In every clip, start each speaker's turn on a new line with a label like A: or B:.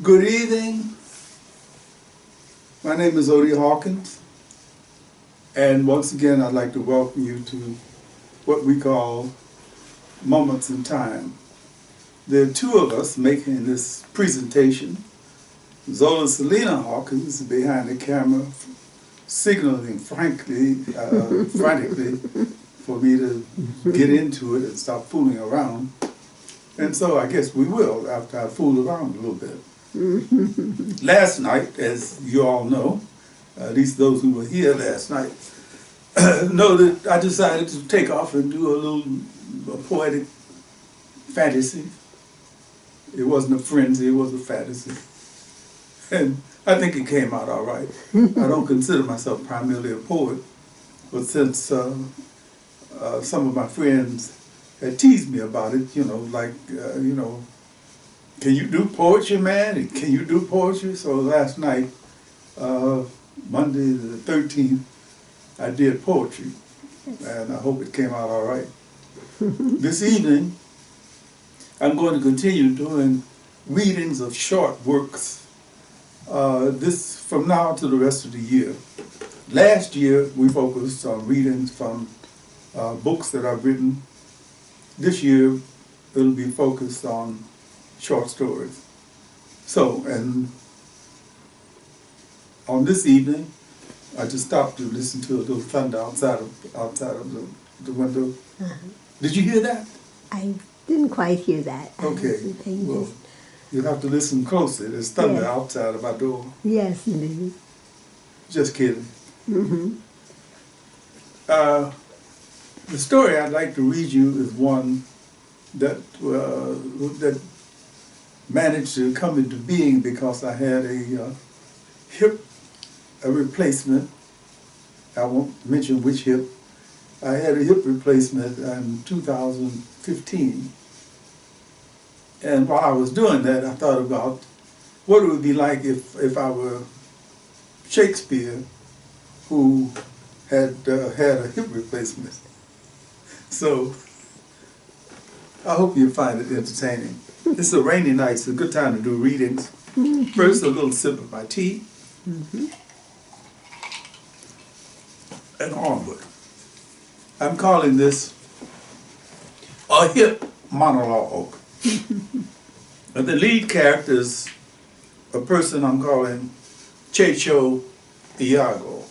A: Good evening. My name is Odie Hawkins, and once again I'd like to welcome you to what we call Moments in Time. There are two of us making this presentation. Zola Salena-Hawkins behind the camera, signaling frantically for me to get into it and stop fooling around. And so I guess we will after I fool around a little bit. Last night, as you all know, at least those who were here last night, know that I decided to take off and do a poetic fantasy. It wasn't a frenzy, it was a fantasy. And I think it came out all right. I don't consider myself primarily a poet, but since some of my friends had teased me about it, can you do poetry, man? Can you do poetry? So last night, Monday the 13th, I did poetry, and I hope it came out all right. This evening, I'm going to continue doing readings of short works, this from now to the rest of the year. Last year, we focused on readings from books that I've written. This year, it'll be focused on short stories. So, and on this evening, I just stopped to listen to a little thunder outside of the window. Did you hear that?
B: I didn't quite hear that.
A: Okay, well, you'll have to listen closely. There's thunder outside of my door.
B: Yes, indeed.
A: Just kidding. The story I'd like to read you is one that managed to come into being because I had a hip replacement. I won't mention which hip. I had a hip replacement in 2015. And while I was doing that, I thought about what it would be like if I were Shakespeare, who had had a hip replacement. So I hope you find it entertaining. It's a rainy night, it's a good time to do readings. First, a little sip of my tea, and onward. I'm calling this a hip monologue. And the lead character is a person I'm calling Checho Iago.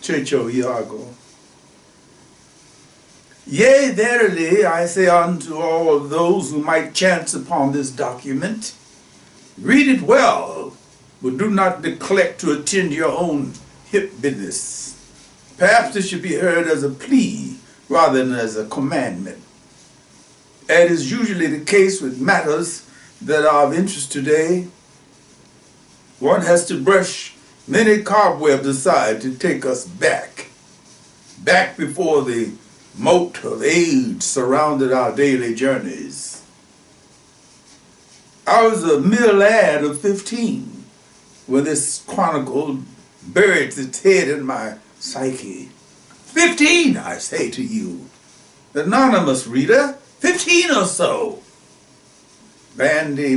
A: Checho Iago. Yea, verily, I say unto all of those who might chance upon this document, read it well, but do not neglect to attend your own hip business. Perhaps this should be heard as a plea rather than as a commandment. As is usually the case with matters that are of interest today, one has to brush many cobwebs aside to take us back before the moat of age surrounded our daily journeys. I was a mere lad of 15 when this chronicle buried its head in my psyche. 15, I say to you, anonymous reader, 15 or so. Brandy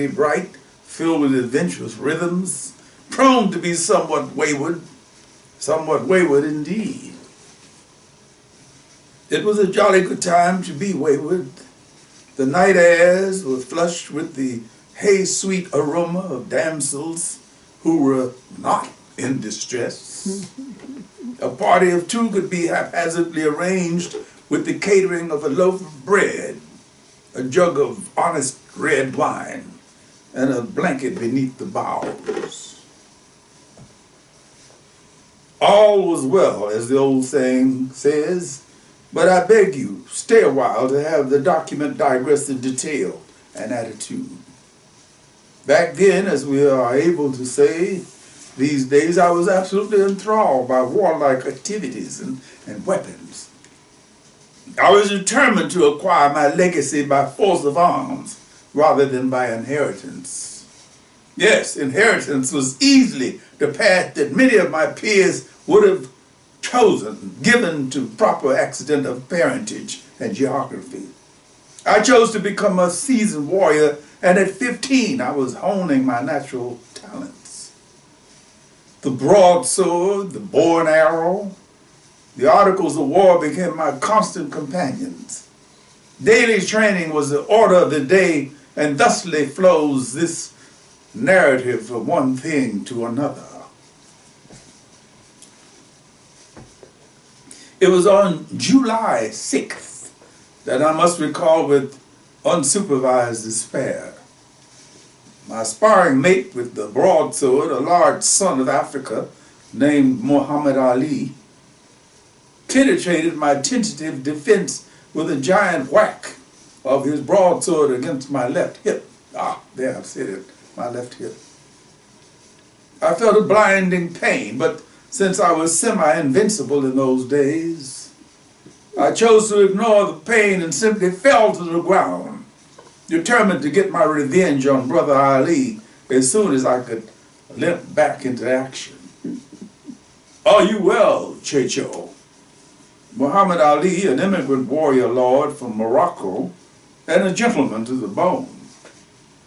A: bright, filled with adventurous rhythms, prone to be somewhat wayward indeed. It was a jolly good time to be wayward. The night airs were flushed with the hay-sweet aroma of damsels who were not in distress. A party of two could be haphazardly arranged with the catering of a loaf of bread, a jug of honest red wine, and a blanket beneath the boughs. All was well, as the old saying says, but I beg you, stay a while to have the document digress in detail and attitude. Back then, as we are able to say these days, I was absolutely enthralled by warlike activities and weapons. I was determined to acquire my legacy by force of arms rather than by inheritance. Yes, inheritance was easily the path that many of my peers would have chosen, given to proper accident of parentage and geography. I chose to become a seasoned warrior And at 15, I was honing my natural talents. The broadsword, the bow and arrow, the articles of war became my constant companions. Daily training was the order of the day, and thusly flows this narrative from one thing to another. It was on July 6th that I must recall with unsupervised despair. My sparring mate with the broadsword, a large son of Africa named Muhammad Ali, penetrated my tentative defense with a giant whack of his broadsword against my left hip. Ah, there I've said it, my left hip. I felt a blinding pain, but since I was semi-invincible in those days, I chose to ignore the pain and simply fell to the ground, determined to get my revenge on Brother Ali as soon as I could limp back into action. Are you well, Checho? Muhammad Ali, an immigrant warrior lord from Morocco and a gentleman to the bone,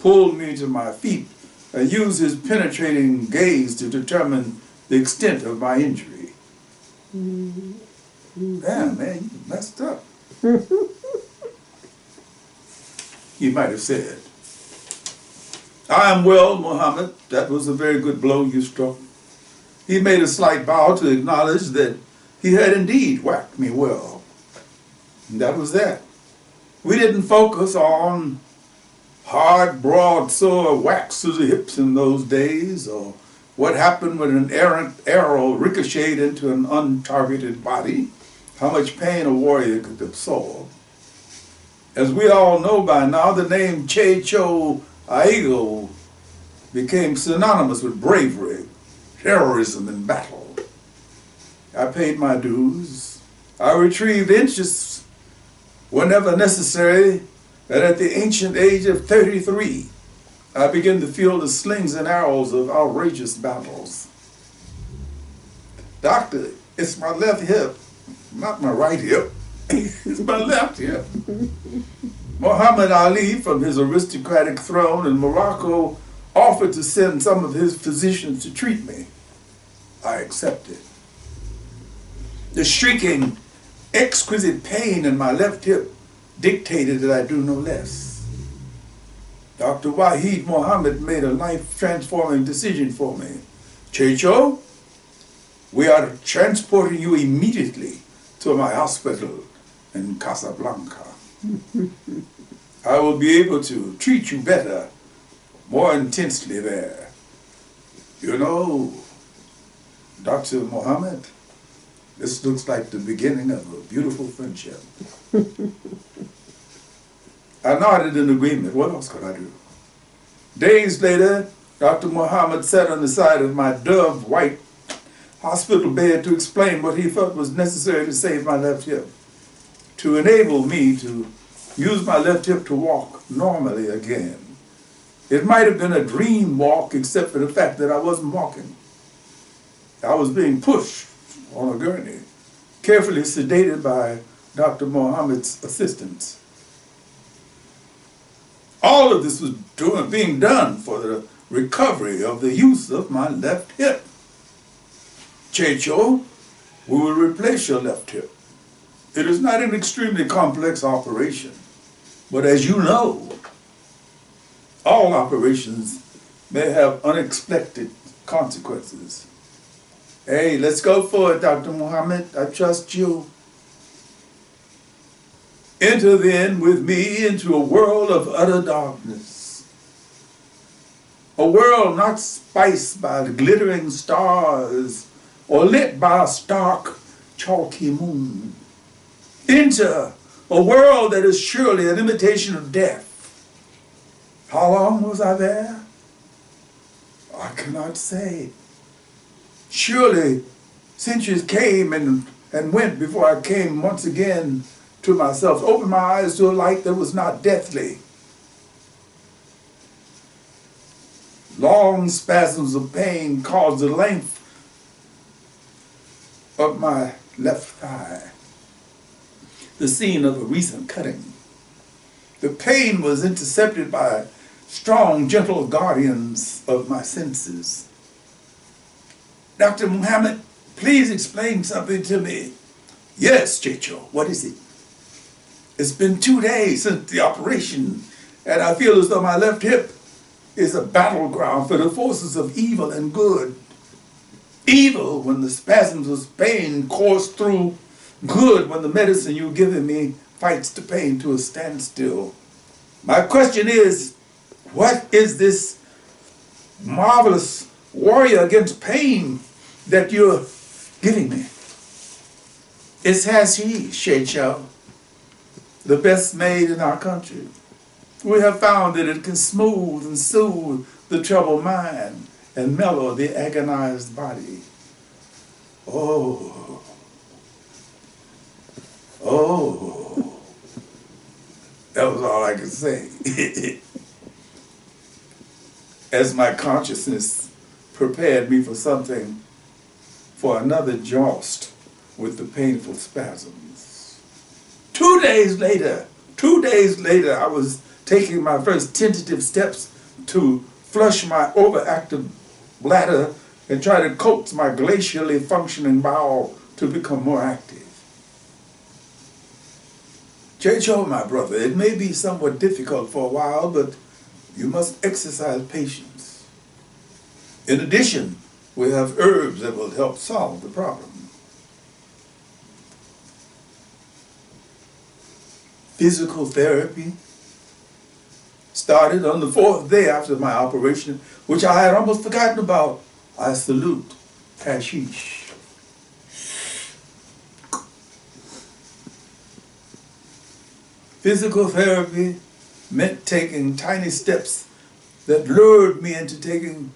A: pulled me to my feet and used his penetrating gaze to determine the extent of my injury. Damn, man, you messed up. He might have said, I am well, Muhammad. That was a very good blow you struck. He made a slight bow to acknowledge that he had indeed whacked me well. And that was that. We didn't focus on hard broadsword whacks to the hips in those days, or what happened when an errant arrow ricocheted into an untargeted body, how much pain a warrior could absorb. As we all know by now, the name Checho Aigo became synonymous with bravery, heroism, and battle. I paid my dues. I retrieved inches whenever necessary, and at the ancient age of 33, I began to feel the slings and arrows of outrageous battles. Doctor, it's my left hip, not my right hip. It's my left hip. Muhammad Ali, from his aristocratic throne in Morocco, offered to send some of his physicians to treat me. I accepted. The shrieking, exquisite pain in my left hip dictated that I do no less. Dr. Wahid Mohammed made a life-transforming decision for me. Checho, we are transporting you immediately to my hospital in Casablanca. I will be able to treat you better, more intensely there. You know, Dr. Mohammed, this looks like the beginning of a beautiful friendship. I nodded in agreement. What else could I do? Days later, Dr. Mohammed sat on the side of my dove-white hospital bed to explain what he felt was necessary to save my left hip, to enable me to use my left hip to walk normally again. It might have been a dream walk, except for the fact that I wasn't walking. I was being pushed on a gurney, carefully sedated by Dr. Mohammed's assistants. All of this was being done for the recovery of the use of my left hip. Checho, we will replace your left hip. It is not an extremely complex operation, but as you know, all operations may have unexpected consequences. Hey, let's go for it, Dr. Mohammed. I trust you. Enter then with me into a world of utter darkness. A world not spiced by the glittering stars or lit by a stark, chalky moon. Enter a world that is surely an imitation of death. How long was I there? I cannot say. Surely centuries came and went before I came once again to myself, opened my eyes to a light that was not deathly. Long spasms of pain caused the length of my left thigh, the scene of a recent cutting. The pain was intercepted by strong, gentle guardians of my senses. Dr. Muhammad, please explain something to me. Yes, Chicho, what is it? It's been 2 days since the operation, and I feel as though my left hip is a battleground for the forces of evil and good. Evil when the spasms of pain course through, good when the medicine you're giving me fights the pain to a standstill. My question is, what is this marvelous warrior against pain that you're giving me? It's hashish, Sheicho, the best made in our country. We have found that it can smooth and soothe the troubled mind and mellow the agonized body. Oh, that was all I could say. As my consciousness prepared me for another joust with the painful spasms. 2 days later, I was taking my first tentative steps to flush my overactive bladder and try to coax my glacially functioning bowel to become more active. Chicho, my brother, it may be somewhat difficult for a while, but you must exercise patience. In addition, we have herbs that will help solve the problem. Physical therapy started on the 4th day after my operation, which I had almost forgotten about. I salute hashish. Physical therapy meant taking tiny steps that lured me into taking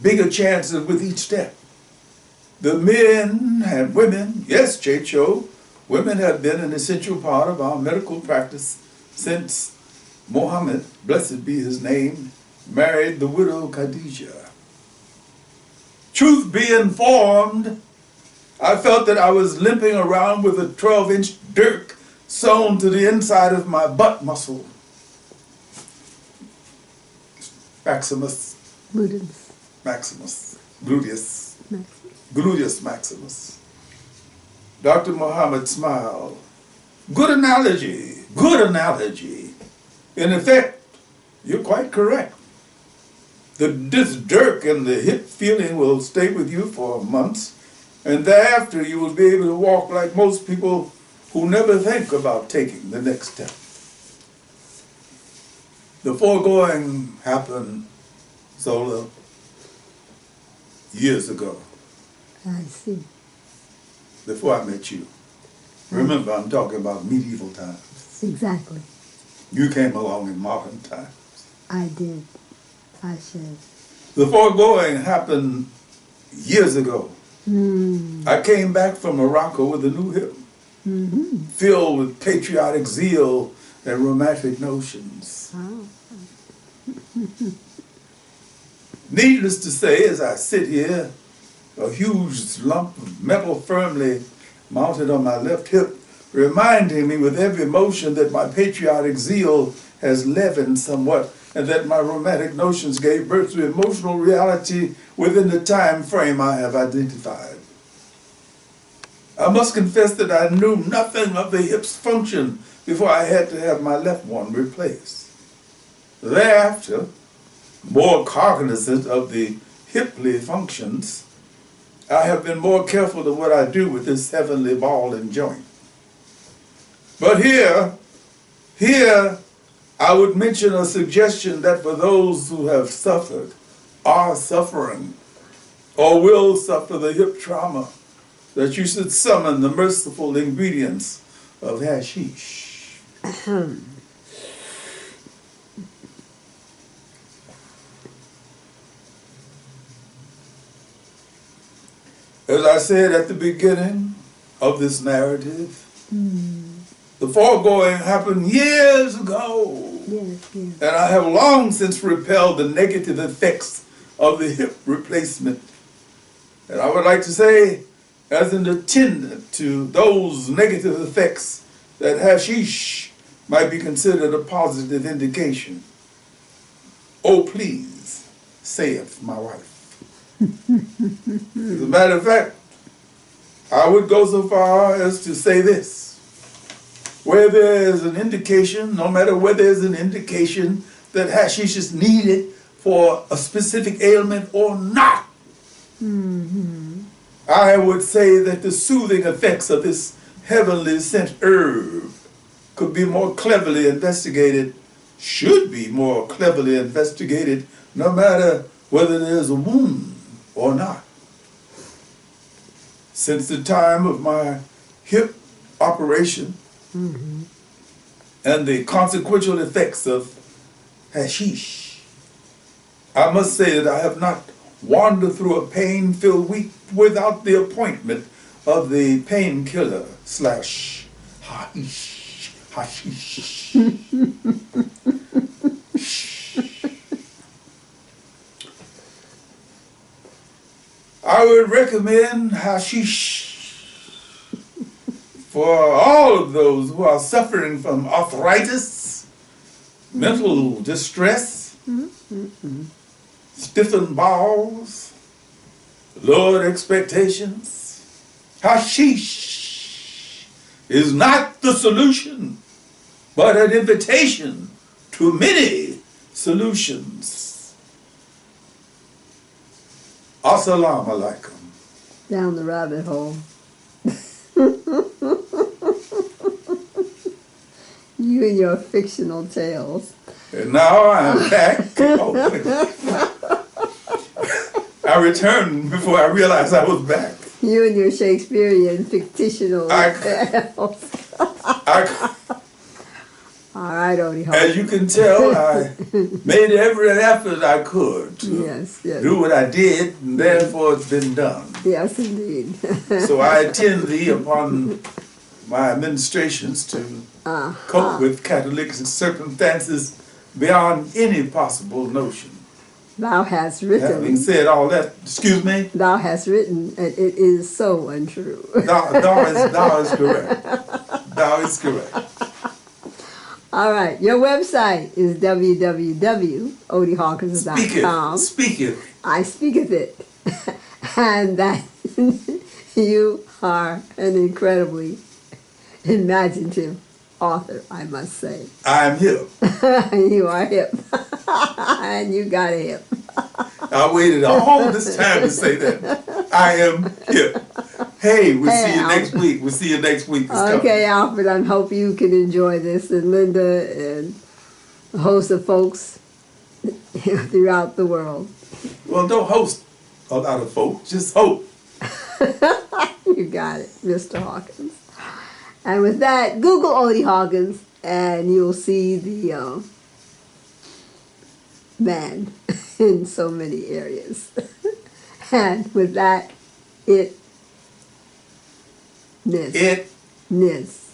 A: bigger chances with each step. The men and women, yes, Chicho, women have been an essential part of our medical practice since Muhammad, blessed be his name, married the widow Khadijah. Truth be informed, I felt that I was limping around with a 12-inch dirk sewn to the inside of my butt muscle. Maximus. Gluteus maximus. Dr. Muhammad smiled. Good analogy. In effect, you're quite correct. This dirk and the hip feeling will stay with you for months, and thereafter you will be able to walk like most people who never think about taking the next step. The foregoing happened, Zola, years ago.
B: I see.
A: Before I met you. Remember, I'm talking about medieval times.
B: Exactly.
A: You came along in modern times.
B: I did. I should.
A: The foregoing happened years ago. I came back from Morocco with a new hip, filled with patriotic zeal and romantic notions.
B: Oh.
A: Needless to say, as I sit here, a huge lump of metal firmly mounted on my left hip, reminding me with every motion that my patriotic zeal has leavened somewhat, and that my romantic notions gave birth to emotional reality within the time frame I have identified. I must confess that I knew nothing of the hip's function before I had to have my left one replaced. Thereafter, more cognizant of the hiply functions, I have been more careful of what I do with this heavenly ball and joint. But here, I would mention a suggestion that for those who have suffered, are suffering, or will suffer the hip trauma, that you should summon the merciful ingredients of hashish. As I said at the beginning of this narrative, the foregoing happened years ago.
B: Yes.
A: And I have long since repelled the negative effects of the hip replacement. And I would like to say, as an attendant to those negative effects, that hashish might be considered a positive indication. oh please, saith my wife. As a matter of fact, I would go so far as to say this. Where there is an indication, no matter where there is an indication that hashish is needed for a specific ailment or not, I would say that the soothing effects of this heavenly sent herb could be more cleverly investigated, should be more cleverly investigated, no matter whether there's a wound or not. Since the time of my hip operation and the consequential effects of hashish, I must say that I have not wandered through a pain-filled week without the appointment of the painkiller slash hashish. I would recommend hashish for all of those who are suffering from arthritis, mental distress, stiffened bowels, lowered expectations. Hashish is not the solution, but an invitation to many solutions. Assalamu alaikum.
B: Down the rabbit hole. You and your fictional tales.
A: And now I'm back. I returned before I realized I was back.
B: You and your Shakespearean fictional tales. All right, Odie Hawkins.
A: As you can tell, I made every effort I could to do what I did, and therefore it's been done.
B: Yes, indeed.
A: So I attend thee upon my administrations to cope with catalytic circumstances beyond any possible notion.
B: Thou hast written.
A: Having said all that, excuse me?
B: Thou hast written, and it is so untrue.
A: Thou is correct. Thou is correct.
B: All right, your website is www.odiehawkins.com.
A: Speak it.
B: I speaketh it. And that you are an incredibly imaginative author, I must say.
A: I'm hip.
B: You are hip. And you got a hip.
A: I waited all this time to say that. I am hip. Hey, we'll see you next week. We'll see you next week.
B: Okay, Alfred, I hope you can enjoy this, and Linda and a host of folks throughout the world.
A: Well, don't host a lot of folks. Just hope.
B: You got it, Mr. Hawkins. And with that, Google Odie Hawkins, and you'll see the man in so many areas. And with that, Nis.